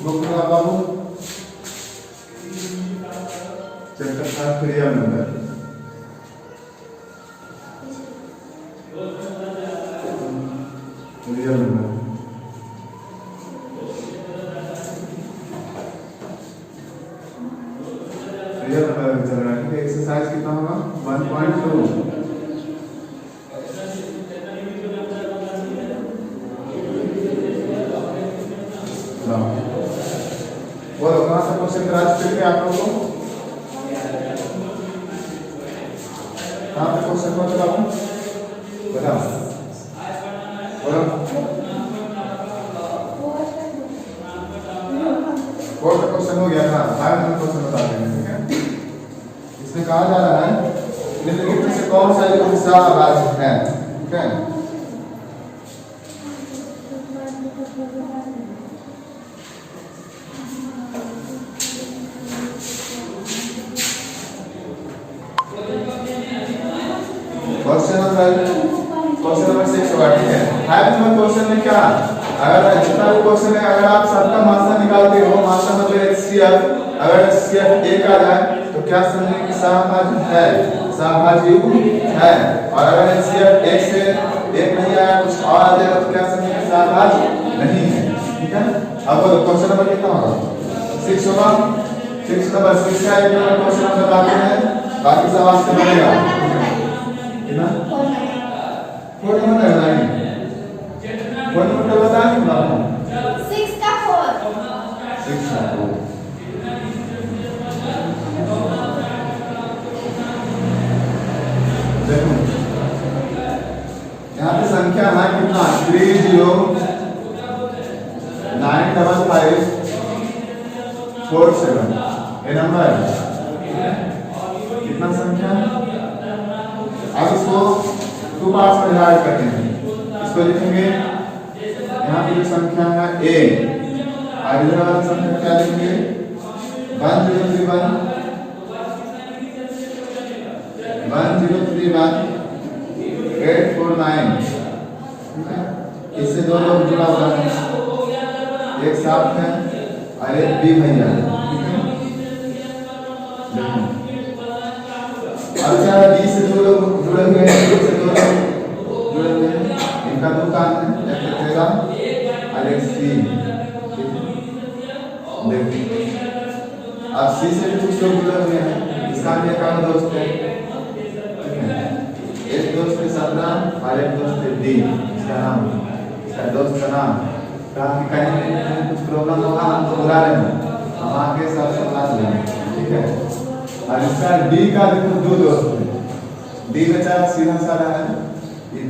Book बाबू chapter 7 क्रिया number चल रहा है। ठीक है, एक्सरसाइज कितना होगा 1.2। बोलो कहाँ से क्वेश्चन कराज करके आप लोगों को कहाँ पे क्वेश्चन पहुंचा बाबू बताओ बोलो। फोर्थ क्वेश्चन हो गया था, 5 नंबर क्वेश्चन बता देंगे। ठीक है, इसमें कहा जा रहा है निम्नलिखित में से कौन सा एक हिस्सा अभाज्य है। ठीक है, क्वेश्चन नंबर 6 होगा। ठीक है, 5 नंबर क्वेश्चन में क्या, अगर जितना भी क्वेश्चन है अगर आप सबका मात्रा निकालते हो, मात्रा मतलब HCF, अगर HCF 1 आ जाए तो क्या समझें कि सहभाज्य है, सहभाज्य है। और अगर HCF 1 से 1 नहीं आया कुछ और आ जाएगा तो क्या समझें कि सहभाज्य नहीं है। ठीक है, अब क्वेश्चन नंबर कितना होगा 6 होगा। 6 नंबर 6 का एक नंबर क्वेश्चन हम बताते हैं, बाकी सब आपसे बनेगा। कितना 4 नंबर है नहीं 4 नंबर बताएं ना 6 का 4 6 का 4। देखो यहाँ पे संख्या है कितना 309547 ये नंबर कितना संख्या। अब इसको 2 पार्ट्स में डिवाइड करते हैं। इसको लिखेंगे यहाँ पे जो संख्या है a और इधर वाला संख्या क्या लिखेंगे 1031 849। ठीक है, इससे दो लोग जुड़ा हुआ है, एक साथ है और एक बी भैया। अच्छा बी से दो लोग जुड़े हुए हैं, बी से दो लोग जुड़े हुए हैं, इनका 2 कान है, एक 13 और एक सी। देखिए अब सी से भी कुछ लोग जुड़े हुए हैं, इसका भी एक दोस्त है। एक दोस्त है 17 और एक दोस्त है डी। इसका नाम इसका दोस्त का नाम कहीं कुछ प्रॉब्लम होगा हम तो बुला लेना, हम आके सब सलाह देंगे। ठीक है, और इसका डी का देखो 2 दोस्त है, डी बेचारा सीधा साधा है, इन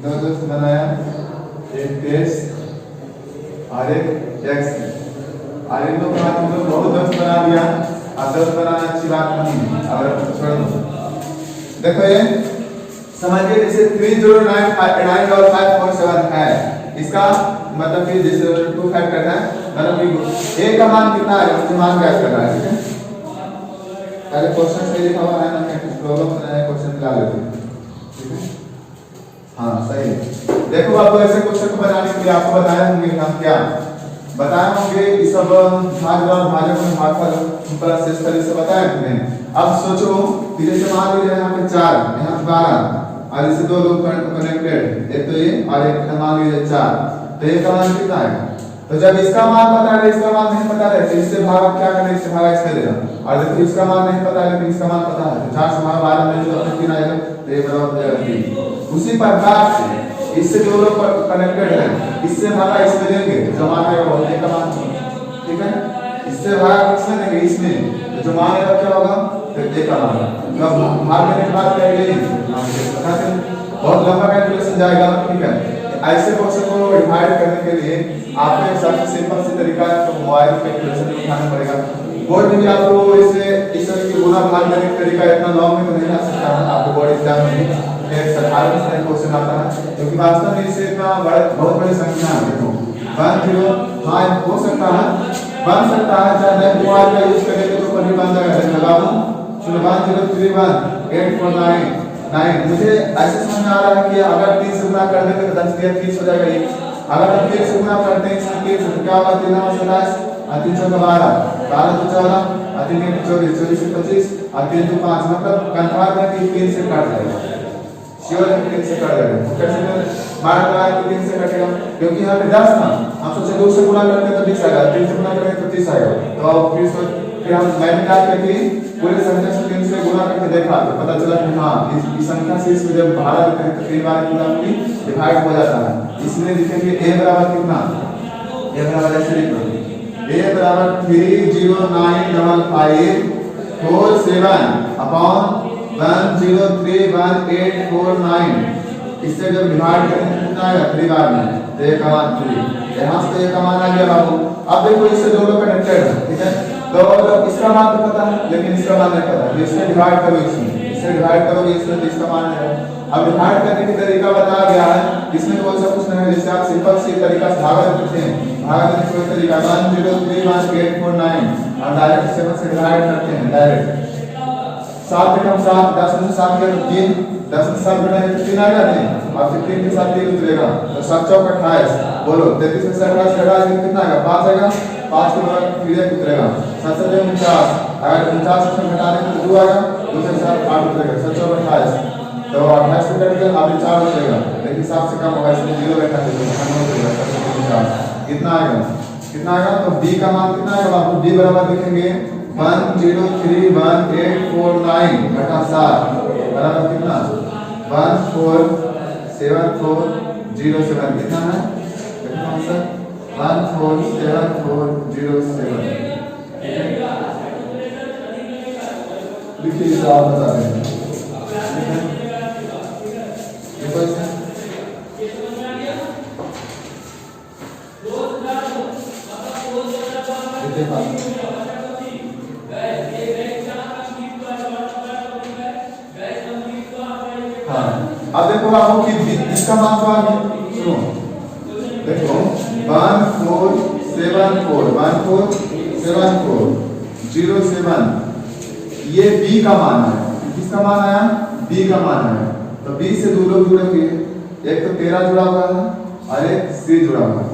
2 दोस्त बनाया, एक टेस और एक एक्स है। और इन लोग हम लोग बहुत दोस्त बना लिया, और दोस्त बनाना अच्छी बात नहीं है, अगर छोड़ दो। देखो ये समझिए जैसे 309547 है, इसका मतलब कि जैसे 2 फाइव करना है, मतलब कि a का मान कितना है उसका मान ज्ञात करना है। ठीक है, पहले क्वेश्चन से लिखा हुआ है ना, क्या कुछ प्रॉब्लम है क्वेश्चन दिला लेते हैं। ठीक है, हाँ सही है। देखो अब ऐसे क्वेश्चन को बनाने के लिए आपको बताया होंगे हम क्या बताए होंगे, ये सब भाग और भाजक में भागफल प्लस शेष तरह से बताए हमने। अब सोचो कि जैसे मान लीजिए यहाँ पे 4 यहाँ 12 और इसे 2 लोग कनेक्टेड, एक तो ये और एक मान लीजिए 4, तो ये का मान कितना है। तो जब इसका मान पता है इसका मान नहीं पता है तो इससे भाग क्या करें, इससे भाग इससे देना। और देखो इसका मान नहीं पता है लेकिन इसका मान पता है, तो 4 से भाग 12 में जो अपने 3 आएगा तो ये बराबर हो जाएगा 3। उसी प्रकार से इससे 2 लोग कनेक्टेड है, इससे भागा इसमें देंगे जो मान आएगा वो a का मान। ठीक है, इससे भाग इसमें देंगे इसमें तो जो मान आएगा क्या होगा तो a का मान। जब भाग देने के बाद क्या है बहुत लंबा कैलकुलेशन जाएगा। ठीक है, ऐसे क्वेश्चन को डिवाइड करने के लिए आपको एक सबसे सिंपल सी तरीका है, तो मोबाइल कैलकुलेशन उठाना पड़ेगा। बोर्ड में भी आपको इस तरह की गुना भाग करने का तरीका इतना लॉन्ग में तो नहीं आ सकता है, आपको बोर्ड एग्जाम में एक 18 क्वेश्चन आता है, क्योंकि वास्तव में इससे इतना बहुत बड़ी संख्या है। देखो 10 हो सकता है, बन सकता है चाहे मोबाइल का यूज करेंगे तो कभी बन जाएगा। लगाओ 1031 849। मुझे ऐसे समझ में आ रहा है कि अगर 3 से गुणा कर देंगे तो 10 3 30 हो जाएगा। ये अगर हम 3 से गुना करते हैं इसमें 3 से तो क्या होगा 3 9 27 और 3 6 12 12 तो 14 और 3 3 24 24 से 25 और 3 2 5 मतलब कंफर्म है कि 3 से कट जाएगा श्योर है 3 से कट जाएगा कैसे बार बार 3 से कटेगा क्योंकि यहाँ पे 10 था हम सोचे 2 से गुना करते तो 20 आएगा 3 से गुना करेंगे तो 30 आएगा तो अब फिर हम मैंने क्या किया कि पूरे संख्या से 3 से गुना करके देखा तो पता चला कि हाँ इस संख्या से इसको जब भाड़ा देते हैं तो 3 बार गुना भी डिवाइड हो जाता है इसलिए लिखेंगे a बराबर कितना a बराबर ऐसे लिखो a बराबर 3095547 अपॉन 1031849 इससे जब डिवाइड करेंगे कितना आएगा 3 बार में तो 1 कमान 3 यहाँ से 1 कमान आ गया बाबू अब देखो इससे दोनों कनेक्टेड है ठीक है तो इसका मान तो पता है लेकिन इसका मान नहीं पता तो इससे डिवाइड करो इससे डिवाइड करोगे इसमें तो इसका मान है अब डिवाइड करने की तरीका बताया गया है इसमें कोई सा कुछ नहीं है जैसे आप सिंपल से तरीका से भागा देते हैं भागा देने का तरीका 1031849 और डायरेक्ट 7 से डिवाइड करते हैं डायरेक्ट 7 पे हम 7 10 में 7 के 3 10 में 7 घटाएंगे तो 3 आएगा नहीं और फिर 3 के साथ 3 उतरेगा तो 7 चौक 28 बोलो 33 में 27 घटाएंगे कितना आएगा 5 आएगा 5 के बाद फिर 1 उतरेगा 7 से 49 अगर 49 से घटा देंगे तो 2 आएगा 2 से 7 8 उतरेगा 7 चौक 28 तो 28 से कट गया अभी 4 उतरेगा लेकिन 7 से कम होगा इसलिए 0 बैठा देंगे कितना आएगा तो b का मान कितना आएगा बाबू b बराबर लिखेंगे 1031849 घटा 7 बराबर कितना 147407 कितना है कितना आंसर 147407 लिखिए इसे आप बता देंगे देखो इसे हाँ अब देखो आपको कि इसका मान तो आ गया सुनो देखो 147407 ये b का मान है किसका मान आया b का मान है तो b से दो लोग जुड़ेंगे एक तो 13 जुड़ा हुआ है और एक c जुड़ा हुआ है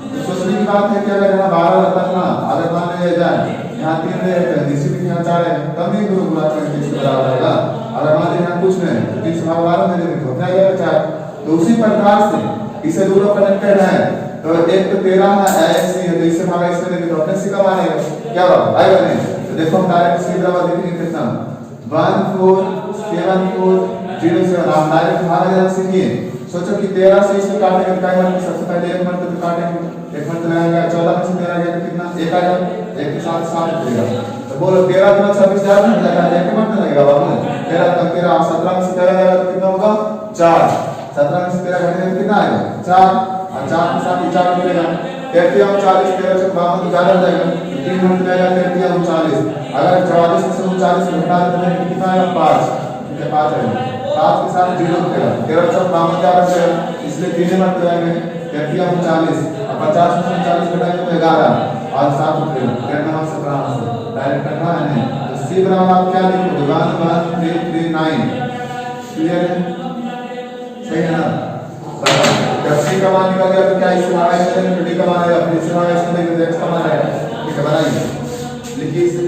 तो सोचने की बात है कि अगर यहाँ 12 रहता ना अगर मान लिया जाए यहाँ 3 रहते हैं निश्चित ही यहाँ 4 है तब नहीं दोनों गुणा करेंगे इसके बराबर आएगा अगर मान लिया यहाँ कुछ नहीं तो 3 से 12 दे देंगे तो क्या आएगा 4 तो उसी प्रकार से इसे दोनों कनेक्टेड है तो एक तो 13 है ऐसे है तो इससे भागा इससे देंगे तो अपने सी का मान आएगा क्या बात आएगा नहीं तो देखो हम डायरेक्ट सी बराबर लिखेंगे कितना 147407 आप डायरेक्ट भागा जरा सीखिए सोचो कि 13 से इसमें काटेंगे तो क्या होगा सबसे पहले एक मत तो काटेंगे एक मत लगाएंगे 14 में से 13 गया तो कितना एक आएगा एक के साथ 7 उतरेगा तो बोलो 13 गुना 26 4 में जाएगा एक मत लगेगा बाबू 13 तक 13 17 में से 13 जाएगा तो कितना होगा 4 17 में से 13 घटेगा तो कितना आएगा 4 और 4 के साथ 4 उतरेगा 33 और 40 13 से 52 तो ज्यादा हो जाएगा 3 घंटे जाएगा 33 और 40 अगर 44 में से 39 घटा देते हैं कितना आएगा 5 ठीक है 5 आएगा 5 के साथ 0 उतरेगा 13 से 52 क्या बचेगा इसलिए 3 मत लगाएंगे 33 और 40 और 50 में से 40 घटाएंगे तो 11 और 7 उतरेगा 13 से 17 डायरेक्ट करना है नहीं तो सी बराबर आप क्या लिखोगे 11339 क्लियर है सही है ना जब सी का मान निकल गया तो क्या इससे भागा इससे नहीं डी का मान आएगा फिर इससे भागा इससे नहीं तो एक्स का मान आएगा ठीक है बनाइए लिखिए इसे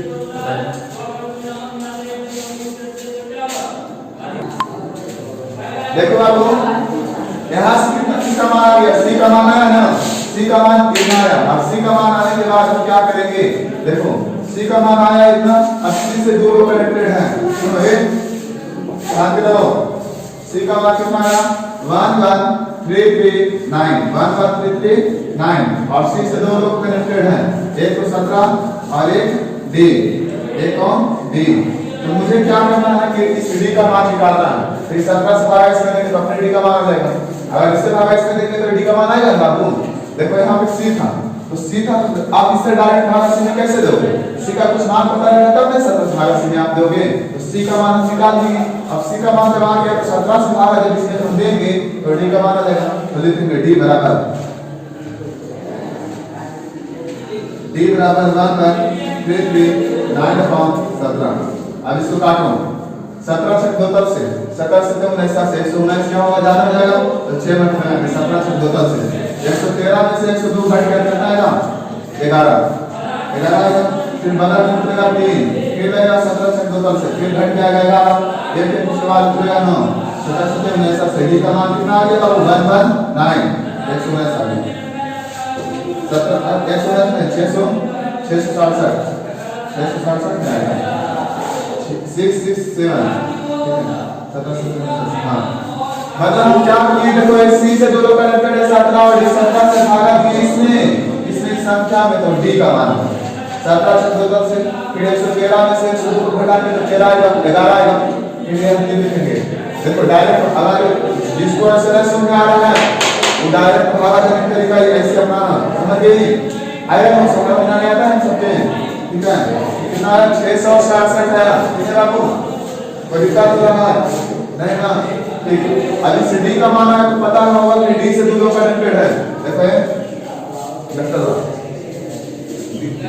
देखो बाबू यहाँ से कितना सी का मान आ गया सी का मान आया ना सी का मान कितना आया अब सी का मान आने के बाद हम क्या करेंगे देखो सी का मान आया इतना 80 से दो लोग कनेक्टेड हैं सुनो ये ध्यान के दो सी का मान कितना आया 11339 और सी से दो लोग कनेक्टेड हैं एक तो 17 और एक डी एक और डी तो मुझे क्या करना है कि इस डी का मान निकालना है फिर 17 से भागा इसमें देंगे तो अपने डी का मान आ जाएगा अगर इससे भागा इसमें देंगे तो डी का मान आएगा बाबू देखो यहाँ पे सी था तो सी था तो आप इससे डायरेक्ट भागा सी में कैसे दोगे सी का कुछ मान पता रहेगा तब नहीं 17 से भागा सी में आप दोगे तो सी का मान निकाल दिए अब सी का मान जब आ गया तो 17 से भागा जब इसमें हम देंगे तो डी का मान आ जाएगा तो लिखेंगे डी बराबर 11339/17 अब इसको काटो 17 से 2 तक से 17 से 19 से 119 क्या होगा ज्यादा हो जाएगा तो 6 मिनट में आएंगे 17 से 2 तक से 113 में से 102 घट गया कितना आएगा 11 आएगा फिर बदल में उतरेगा 3 फिर लगेगा 17 से 2 तक से फिर घट गया 11 एक फिर उसके बाद उतरेगा 9 17 से 19 से ही का मान कितना आ गया बाबू 119 119 आ गया 17 119 में 667 में आएगा 667 हाँ मतलब हम क्या किए देखो एक सी से दो लोग कनेक्टेड है 17 और 17 से भागा 20 में इसमें संख्या में तो डी का मान 17 से 2 तक से फिर 113 में से 102 घटा के तो 13 आएगा 11 आएगा फिर हम ये लिखेंगे देखो डायरेक्ट अगर जिसको ऐसे रैशो में आ रहा है वो डायरेक्ट हमारा करने का तरीका ऐसे अपनाना समझ गई आएगा हम समझ में नहीं आता है सबके ठीक है कितना 667 है कितने बाबू कोई दिक्कत हो रहा है नहीं ना ठीक है अभी से डी का मान है तो पता होगा कि डी से दो कनेक्टेड है देखो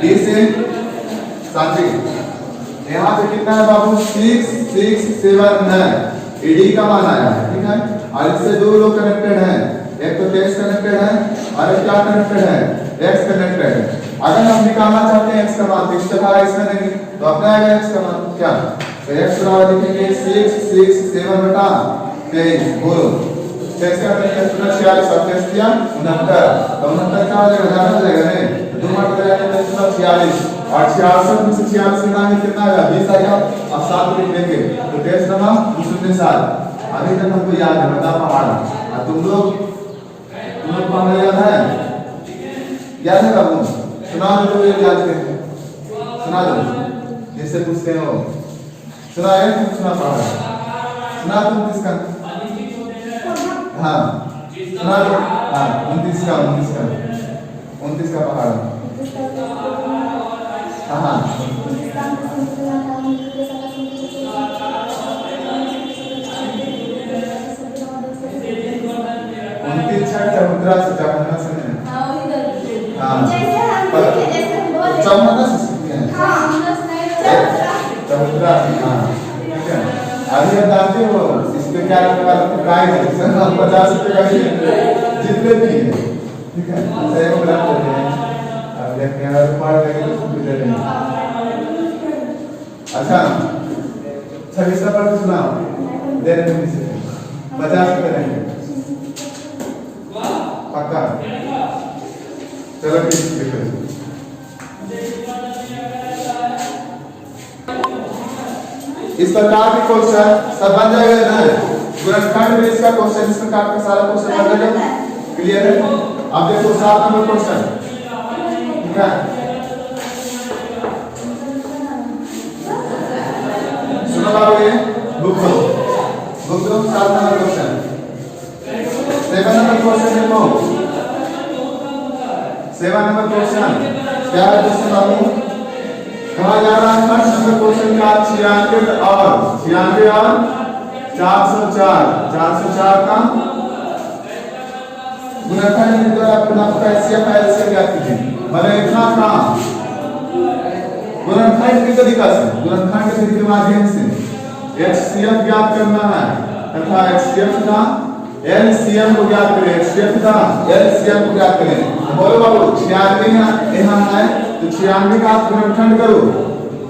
डी से साथी यहाँ पे कितना है बाबू 667 है डी का मान आया है ठीक है और इससे दो लोग कनेक्टेड हैं एक तो टेक्स्ट कनेक्टेड है और एक क्या कनेक्टेड है एक्स कनेक्टेड है अगर हम निकालना चाहते हैं एक्स का मान तो इस तरह एक्स करेंगे तो अपना आएगा एक्स का मान क्या तो एक्स बराबर लिखेंगे 667 बटा 23 बोलो 6 का मतलब 46 और 6 किया 69 तो 69 का आ जाएगा ज्यादा हो जाएगा नहीं दो मार्क लगा के 46 और 66 में से 46 निकालेंगे कितना आएगा 20 आएगा और 7 लिख देंगे तो टेस्ट नंबर 207 अभी तक हमको याद है बता पहाड़ और तुम लोग पढ़ा याद है बाबू सुना दो ये याद करके सुना दो जिससे पूछते हो सुना है तुम सुना पढ़ा सुना तुम किसका हाँ सुना दो हाँ 29 का पढ़ा हाँ चौहत्तरा से चौहत्तरा से हाँ चौहत्तरा से सीखते हैं चौहत्तरा हाँ ठीक है अभी हम जानते हो इसके क्या प्राइस है सर हम 50 रुपए का जितने भी है ठीक है सही को बता देते हैं अब देखते हैं अगर पढ़ लेंगे तो कुछ दे देंगे अच्छा 26 का पढ़ सुनाओ दे देंगे 50 रुपए देंगे पक्का चलो ठीक है इस प्रकार के क्वेश्चन सब बन जाएगा ना गुणनखंड में इसका क्वेश्चन इस प्रकार का सारा क्वेश्चन बन जाएगा क्लियर है अब देखो 7 नंबर क्वेश्चन ठीक है सुनो बाबू ये बुक लो 7 नंबर क्वेश्चन 7 नंबर क्वेश्चन देखो 7 नंबर क्वेश्चन क्या है दोस्तों बाबू कहा जा रहा है फर्स्ट नंबर क्वेश्चन का 96 और 404 का गुणनखंड के द्वारा पुनः कैसे ज्ञात कीजिए मतलब इतना काम गुणनखंड की तरीका से गुणनखंड विधि के माध्यम से HCF ज्ञात करना है तथा HCF का LCM को ज्ञात करें HCF का LCM को ज्ञात करें बोलो बाबू 96 यहाँ है तो 96 का आप गुणनखंड करो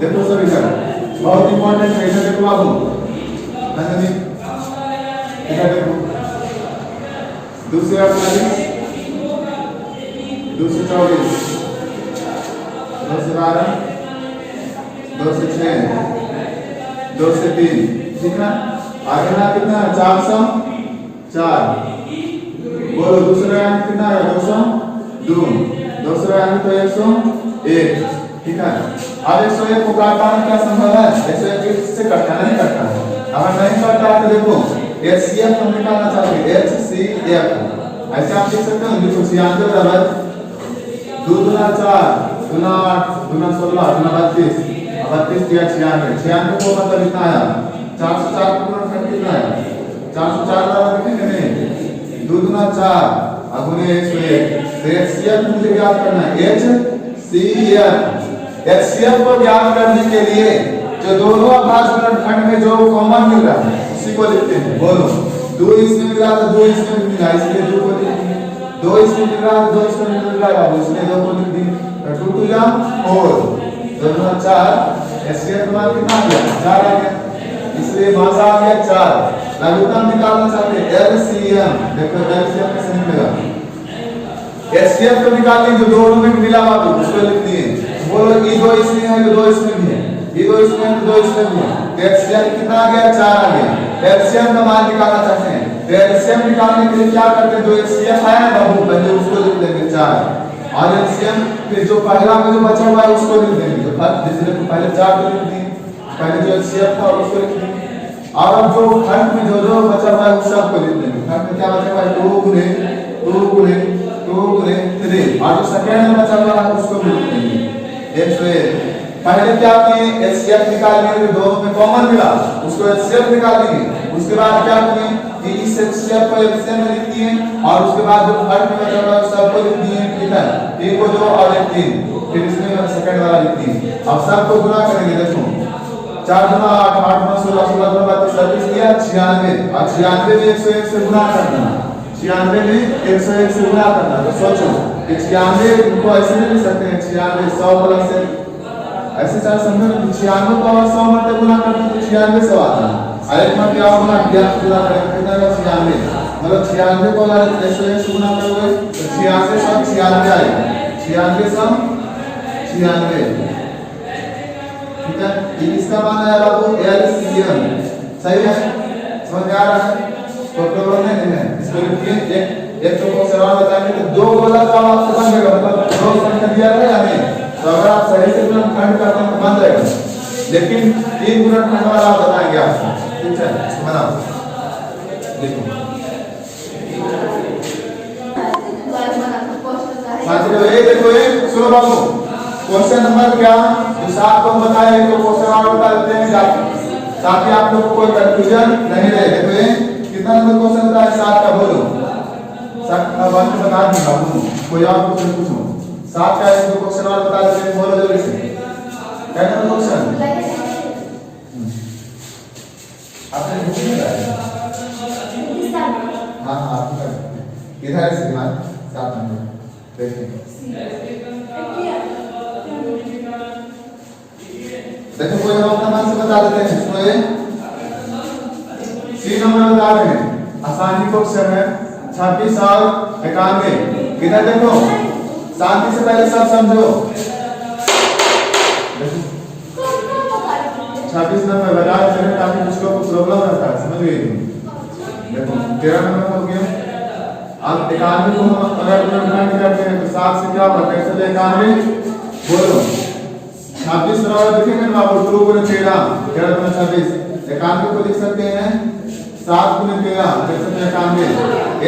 देखो सभी सर बहुत इंपॉर्टेंट है इधर देखो बाबू इधर देखो दूसरा 48 224 212 206 203 ठीक है आगे ना कितना 404 बोलो दूसरा अंक कितना है 202 दूसरा अंक तो 101 ठीक है अब 101 को काटना क्या संभव है 101 से कटना नहीं कटना है अगर नहीं कटता है तो देखो HCF हम निकालना चाहते हैं HCF ऐसे आप लिख सकते हो देखो 96 बराबर 2 गुना 4 गुना 8 गुना 16 गुना 32 32 दिया 96 को मतलब कितना आया 404 का गुणनखंड कितना है 404 बराबर कितने में 2 गुना 4 गुने 101 तो HCF मुझे ज्ञात करना है HCF HCF को ज्ञात करने के लिए जो दोनों अभाज्य गुणनखंड में जो कॉमन मिल रहा है उसी को लिखते हैं। बोलो 2 इसमें मिला तो 2 इसमें भी मिला, इसलिए 2 को लिख दिए। 2 इसमें मिल रहा है 2 इसमें मिल रहा है, इसलिए 2 को लिख दिए। तो 2 2 या 4, 2 2 4, एचसीएफ का मान कितना आ गया 4 आ गया, इसलिए मास आ गया 4। लघुत्तम निकालना चाहते हैं एलसीएम, देखो एलसीएम कैसे निकलेगा। एचसीएफ को निकालने जो दोनों में मिला हुआ है उसको लिख दिए। बोलो ई 2 इसमें है तो 2 इसमें भी है, ई 2 इसमें है तो 2 इसमें भी है, तो एचसीएफ कितना आ गया 4 आ गया। एलसीएम का मान निकालना चाहते हैं तो एलसीएम निकालने के लिए क्या करते हैं, जो एचसीएफ है ना बाबू पहले उसको लिख देंगे 4 और एलसीएम फिर जो पहला में जो बचा हुआ है उसको लिख देंगे। तो जैसे पहले 4 को लिख दिए, पहले जो एचसीएफ था उसको लिख दिए, और अब जो खंड में जो जो बचा हुआ है उस सब को लिख देंगे। खंड में क्या बचा हुआ है 2 गुणे 2 गुणे 2 गुणे 3, और जो सेकंड में बचा हुआ है उसको भी लिख देंगे 101। पहले क्या किए एचसीएफ निकाल लिए, दोनों में कॉमन मिला उसको एचसीएफ निकाल लिए। उसके बाद क्या किए कि इस एचसीएफ को एलसीएम में लिख दिए, और उसके बाद जो खंड में बचा हुआ है सबको लिख दिए। ठीक है, 1 को 2 और 1 3, फिर इसमें सेकंड वाला लिख दिए। अब सबको गुणा करेंगे, देखो 4 गुना 8, 8 गुना 16, 16 गुना 32, 32 किया 96, और 96 में 101 से गुणा करना, 96 में 101 से गुणा करना। तो सोचो 96 को ऐसे भी लिख सकते हैं 96 100 प्लस से, ऐसे चाहे समझो 96 को और 100 मत गुणा करते तो 96 सौ आता है। अरे में क्या होगा क्या पूरा करेंगे कितना होगा 96, मतलब 96 को अगर 101 से गुणा करोगे तो 86 सौ 96 आएगा, 96 सौ 96। ठीक है, इसका मान आया बाबू एलसीएम। सही है, समझ में आ रहा है, तो प्रॉब्लम नहीं है। इसको लिखिए एक तो को सवाल बताएंगे तो 2 बोला तो आपसे बन जाएगा, मतलब 2 संख्या दिया है या नहीं, तो अगर आप सही से गुणनखंड करते हैं तो बन जाएगा, लेकिन 3 गुणनखंड वाला बताएंगे आपको। ठीक है, बनाओ देखो साथियों ये देखो ये सुनो बाबू, क्वेश्चन नंबर क्या जो 7 को हम बताए तो क्वेश्चन और बता देते हैं ताकि आप लोगों को कोई कंफ्यूजन नहीं रहे। देखो ये कितना नंबर क्वेश्चन होता है 7 का, बोलो 7 का वन बता दी बाबू, कोई और क्वेश्चन पूछो 7 का एक क्वेश्चन और बता देते हैं, बोलो जल्दी से क्या नंबर क्वेश्चन आपने पूछा है? हां हां इधर से मान 7 नंबर देखिए देखो कोई हम अपना मान से बता देते हैं। सुनो ये सी नंबर बता रहे हैं, आसानी को क्वेश्चन है 26 और 91। इधर देखो शांति से पहले सब समझो। 26 नंबर बता चले ताकि कुछ लोगों को प्रॉब्लम रहता है, समझ गए। देखो 13 नंबर हो गया। अब 91 को हम अगर गुणनखंड करते हैं तो 7 से क्या होता है 191, बोलो 26 बराबर लिखेंगे ना बाबू 2 गुणे 13, 13 गुणे 26, 91 को लिख सकते हैं 7 गुणे 13, 91।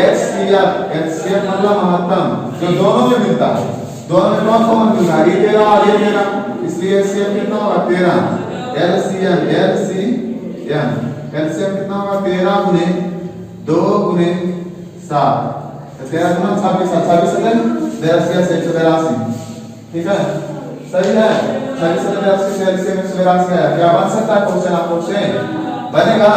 एचसीएफ मतलब महत्तम जो दोनों में मिलता है, दोनों में कौन कौन मिलता है, ये 13 और ये 13, इसलिए एचसीएफ कितना होगा 13। एलसीएम कितना होगा 13 गुणे 2 गुणे 7, 13 गुना 26, 26 से 182। ठीक है, सही है, 26 से 182 से एलसीएम 182 है। क्या बन सकता है क्वेश्चन आपको से बनेगा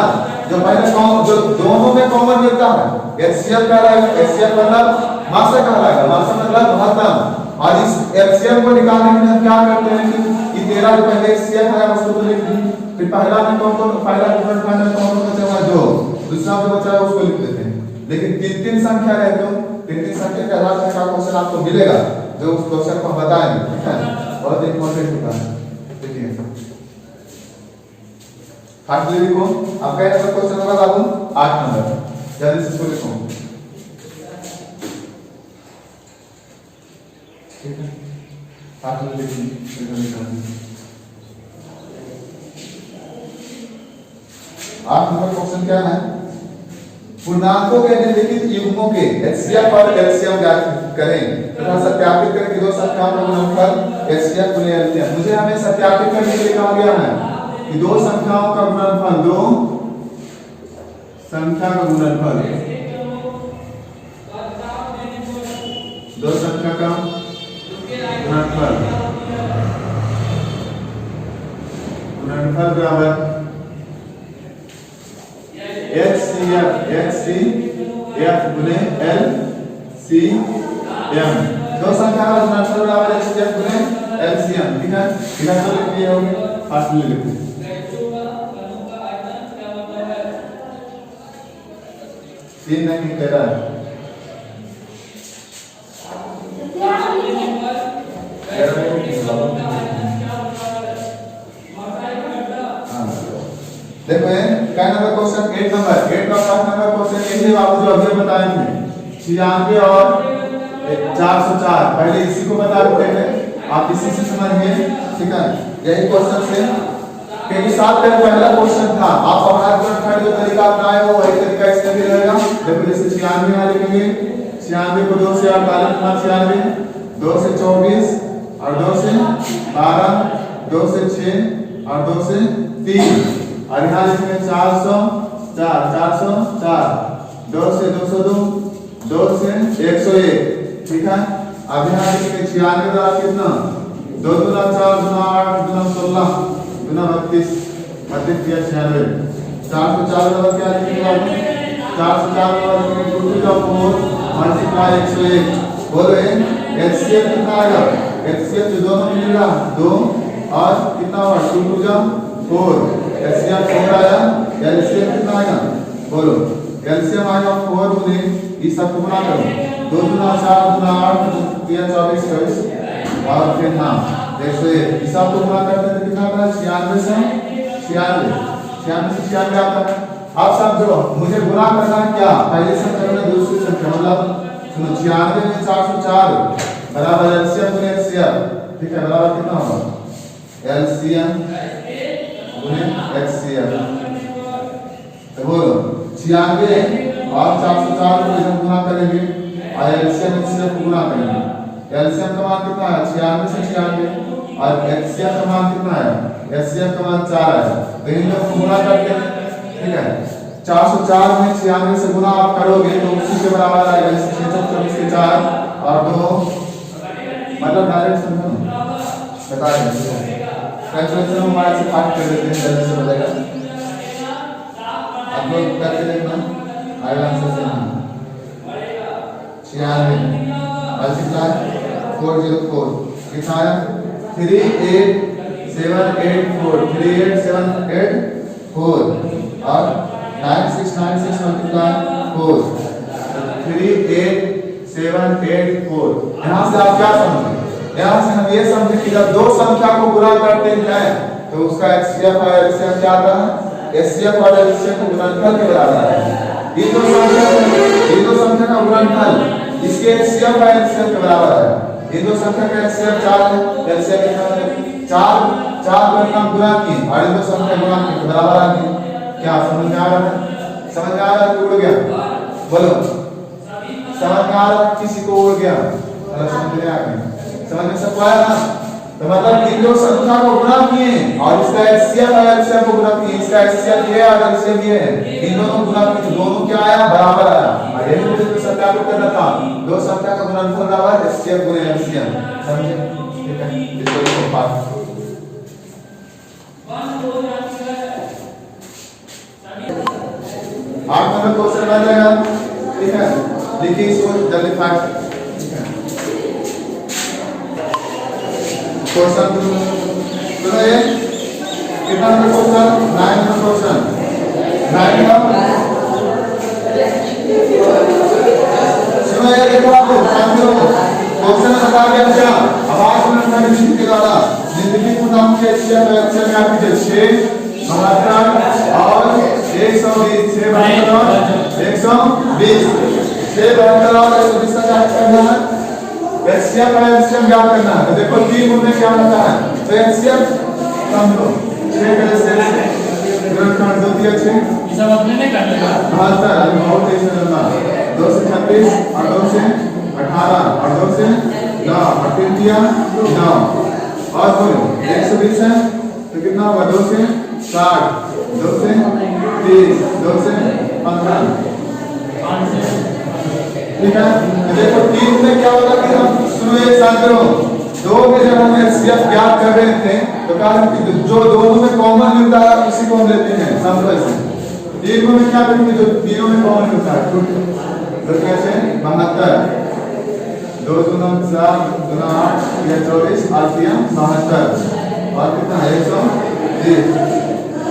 जो पहले जो दोनों में कॉमन मिलता है एचसीएफ कहलाएगा, एचसीएफ मतलब मात्रा कहलाएगा, मात्रा मतलब महत्तम। और इस एचसीएफ को निकालने के लिए हम क्या करते हैं कि ये 13 जो पहले एचसीएफ है उसको तो लिख दी, फिर पहला में कौन पहला गुणनखंड में कौन बचा हुआ 2, दूसरा जो बचा है उसको लिख देते हैं। लेकिन 3-3 संख्या रहे तो 3-3 संख्या के आधार पर क्वेश्चन आपको मिलेगा जो उस क्वेश्चन को हम बताएंगे। ठीक है, बहुत इंपॉर्टेंट होता है। देखिए फास्ट लिखो, आपका ये क्वेश्चन होगा बाबू 8 नंबर, जल्दी से इसको लिखो। ठीक है, फास्ट लिखिए। 8 नंबर क्वेश्चन क्या है, पूर्णांकों के निम्नलिखित युग्मों के एचसीएफ और एलसीएम ज्ञात करें तथा सत्यापित करें कि दो संख्याओं का गुणनफल एचसीएफ गुणे एलसीएम। मुझे हमें सत्यापित करने के लिए कहा गया है कि दो संख्याओं का गुणनफल, दो संख्या का गुणनफल, दो संख्या का गुणनफल गुणनफल बराबर HCF गुने LCM। दो संख्या का गुणनफल बराबर HCF गुने LCM। ठीक है, इधर तो लिख दिए होंगे, फास्ट में लिखो। तीन नहीं कह रहा है। देखो क्या नंबर क्वेश्चन 8 नंबर क्वेश्चन ये बाबू जो अभी बताए थे 96 और 404 पहले इसी को बता देते हैं, आप इसी से समझिए। ठीक है, यही क्वेश्चन से क्योंकि 7 का पहला क्वेश्चन था, आप हमारा जो तरीका अपनाए हो वही तरीका इसमें भी रहेगा। देखो जैसे 96 में लिखेंगे 96 को 2 से 48 96, 2 से 24 और 2 से 12, 2 से 6 और 2 से 3 और यहाँ लिखेंगे 404 404, 2 से 202, 2 से 101। ठीक है, अब यहाँ लिखेंगे 96 का कितना 2 दूना 4 दूना 8 दूना 16 दूना 32 32 या 96। 404 का क्या लिखेंगे 404 का 2 to the 4 मल्टीप्लाई 101। बोलो HCF कितना आएगा, HCF जो दोनों मिलेगा 2 और कितना हुआ 2 to the 4, HCF 4 आया। LCM कितना आएगा बोलो, LCM आएगा 4 गुने इस सब को गुना करो 2 दूना 4 दूना 8 3 24 24 और फिर नाम 101 इस सब को गुना करते हैं कितना आता है 96 से 96 आता है। अब समझो मुझे गुना करना है क्या, पहली संख्या में दूसरी संख्या मतलब सुनो 96 में 404 बराबर LCM गुने HCF। ठीक है, बराबर कितना होगा LCM गुने HCF। तो बोलो 96 और 404 को जब गुना करेंगे और LCM HCF को गुना करेंगे, LCM का मान कितना है 96 से 96 और HCF का मान कितना है HCF का मान 4 है। तो इन लोग को गुना करते हैं। ठीक है, 404 में 96 से गुना आप करोगे तो उसी के बराबर आएगा 624 के 4 और 2 मतलब डायरेक्ट समझो बता दें कैलकुलेशन में हमारे से फास्ट कर देते हैं जल्दी से बनेगा। आप लोग करके देखना आएगा आंसर से 96 मल्टीप्लाई 404 कितना आया 38784 38784 और 9696 मल्टीप्लाई 4 38784। यहाँ से आप क्या समझे, यहाँ से हम ये समझे कि जब दो संख्या को गुणा करते हैं तो उसका HCF और LCM क्या आता है, HCF और LCM को गुणनफल के बराबर है। ये दो संख्या का गुणनफल इसके HCF और LCM के बराबर है। ये दो संख्या का HCF 4 है, LCM कितना है 4 4 को हम गुणा किए और ये दो संख्या गुणा किए तो बराबर आ गए। क्या समझ में आ रहा है, समझ में आ रहा है कि उड़ गया बोलो, समझ में आ रहा है किसी को उड़ गया समझ में आ गया, समझ में सब आया ना। तो मतलब इन दो संख्या को गुणा किए और इसका HCF और LCM को गुणा किए, इसका HCF ये और LCM ये है, इन दोनों को गुणा किए दोनों क्या आया बराबर आया। और ये मुझे तो सत्यापित करना था दो संख्या का गुणनफल बराबर HCF गुने LCM। समझे, ठीक है, इसको पास 8 नंबर क्वेश्चन बन जाएगा। ठीक है, देखिए इसको जल्दी फास्ट। ठीक है, क्वेश्चन सुनो ये कितना number question 9 number question 9 number सुनो ये देखो आप समझो क्वेश्चन बता दिया क्या आवाज में जिंदगी के द्वारा जिंदगी को नाम के HCF में आप कीजिए 6 समाधान और 120 6 बराबर 120 6 बराबर और 120 का क्या करना है HCF और LCM क्या करना है। तो देखो 3 गुण में क्या होता है तो HCF समझो 6 का से गुणनफल 2 दिया 6 ये सब अपने नहीं करते हैं। हां सर अभी बहुत तेज चलना 2 से 36 और 2 से 18 और 2 से 9 और 3 दिया 9 और बोलो 120 है तो कितना होगा 2 से 60 2 से 30 2 से 15। ठीक है, देखो 3 में क्या होगा कि हम सुनो एक साथ करो 2 में जब हम HCF ज्ञात कर रहे थे तो कहा कि जो दोनों में कॉमन मिलता है उसी को हम लेते हैं समझो इसे। तीनों में क्या करेंगे जो तीनों में कॉमन मिलता है तो कैसे 72 2 दूना 4 दूना 8 ये 24 8 या 72 और कितना है 120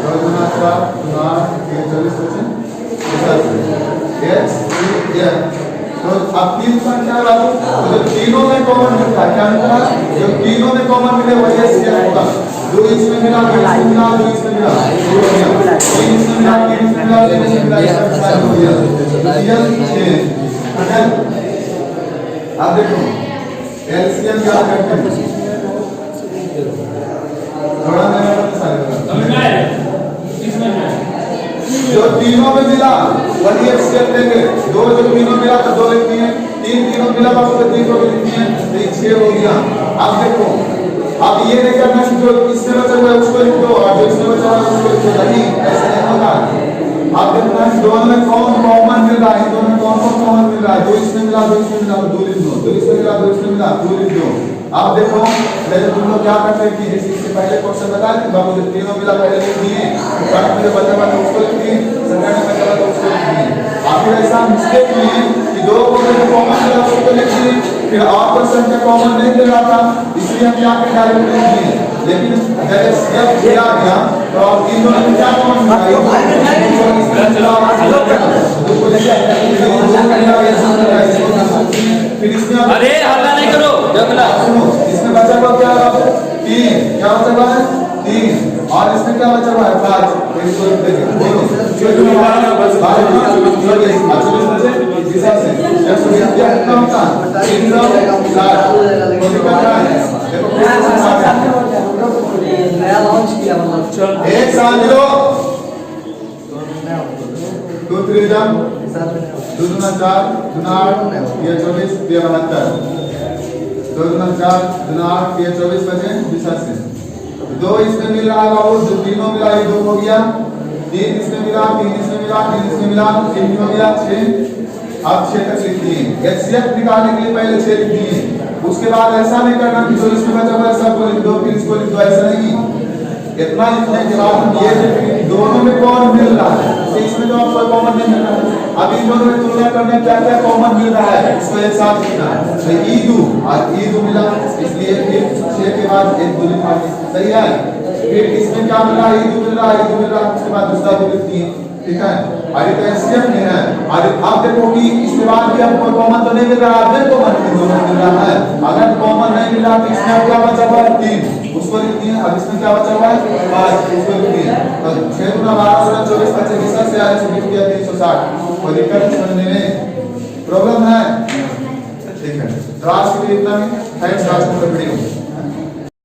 2 दूना 4 दूना 8 ये 24 यस ये तो अब तीन संख्या लागू तो तीनों में कॉमन मिलता है क्या मिलता है जो तीनों में कॉमन मिले वही शेयर होगा दो इसमें मिला दो इसमें मिला दो इसमें मिला तीन इसमें मिला तीन इसमें मिला तीन इसमें मिला इसका हो गया रियल 6 है अब देखो एलसीएम क्या करते हैं थोड़ा मेरा सारे जो तीनों में मिला वही एक स्टेप लेंगे दो जो तीनों मिला तो दो लिखती हैं तीन तीनों मिला तो तीन को लिखती हैं तो 6 हो गया। अब देखो अब ये नहीं करना कि जो इसमें बचा हुआ है उसको लिख दो और जो इसमें बचा हुआ है उसको लिख दो नहीं ऐसा नहीं होगा। आप देखना है दोनों में कौन कॉमन मिल रहा है दोनों में कौन कॉमन मिल रहा है दो इसमें मिला दो इसमें मिला दो लिख दो दो इसमें मिला दो इसमें मिला दो लिख दो। आप देखो पहले तुम लोग क्या करते हैं कि इससे पहले क्वेश्चन बताया कि बाबू जो तीनों मिला पहले लिख दिए फर्स्ट में बचा हुआ उसको लिख दिए सेकंड में बचा हुआ उसको लिख दिए। आखिर ऐसा मिस्टेक किए कि दो को जो कॉमन मिला उसको लिख दिए फिर और कोई संख्या कॉमन नहीं मिल रहा था इसलिए हम यहाँ पे डायरेक्ट लिख दिए लेकिन जब स्टेप किया गया तो अब इन दोनों में क्या कॉमन मिला फिर इसमें अरे हल्ला नहीं करो जगला इसमें बचा हुआ क्या है 3 क्या बचा हुआ है 3 और इसमें क्या बचा हुआ है 5 इसको लिख देंगे बोलो जो जो हमारा बस 12 हिसाब से 120 कितना होता है 360 कोई का क्या है देखो नया लॉन्च किया मतलब एक साथ लो 2 3 जम 2 दूना 4 दूना 8 ये 24 ये 72 2 दूना 4 दूना 8 ये 24 बचे 82 दो इसमें मिल रहा है और जो तीनों मिला ये 2 हो गया 3 इसमें मिला 3 इसमें मिला 3 इसमें मिला 3 हो गया 6 अब 6 तक लिख दिए एचसीएफ निकालने के लिए पहले 6 लिख दिए उसके बाद ऐसा नहीं करना कि जो इसमें बचा हुआ है सबको लिख दो फिर इसको लिख दो ऐसा नहीं इतना लिखने के बाद हम ये देखेंगे कि दोनों में कौन मिल रहा है तो इसमें तो आपको कॉमन नहीं मिल रहा है अब इन दोनों में तुलना करने क्या क्या कॉमन मिल रहा है इसको एक साथ लिखना है तो ईदू और ईदू मिला इसलिए फिर 6 के बाद एक दो लिखा सही है फिर इसमें क्या मिला ईदू मिल रहा उसके बाद दूसरा दो लिख दिए ठीक है अरे तो एचसीएफ में है अरे आप देखो कि इसके बाद भी आपको कॉमन तो नहीं मिल रहा है अब कॉमन मिल रहा है अगर कॉमन नहीं मिल रहा तो इसमें क्या बचा हुआ है 3 उसको लिख दिए अब इसमें क्या बचा हुआ है 5 उसको लिख दिए तो 6 गुना 12 गुना 24 25 हिस्सा से आए लिख दिया 360 कोई दिक्कत समझने में प्रॉब्लम है ठीक है तो आज के लिए इतना ही थैंक्स आज का वीडियो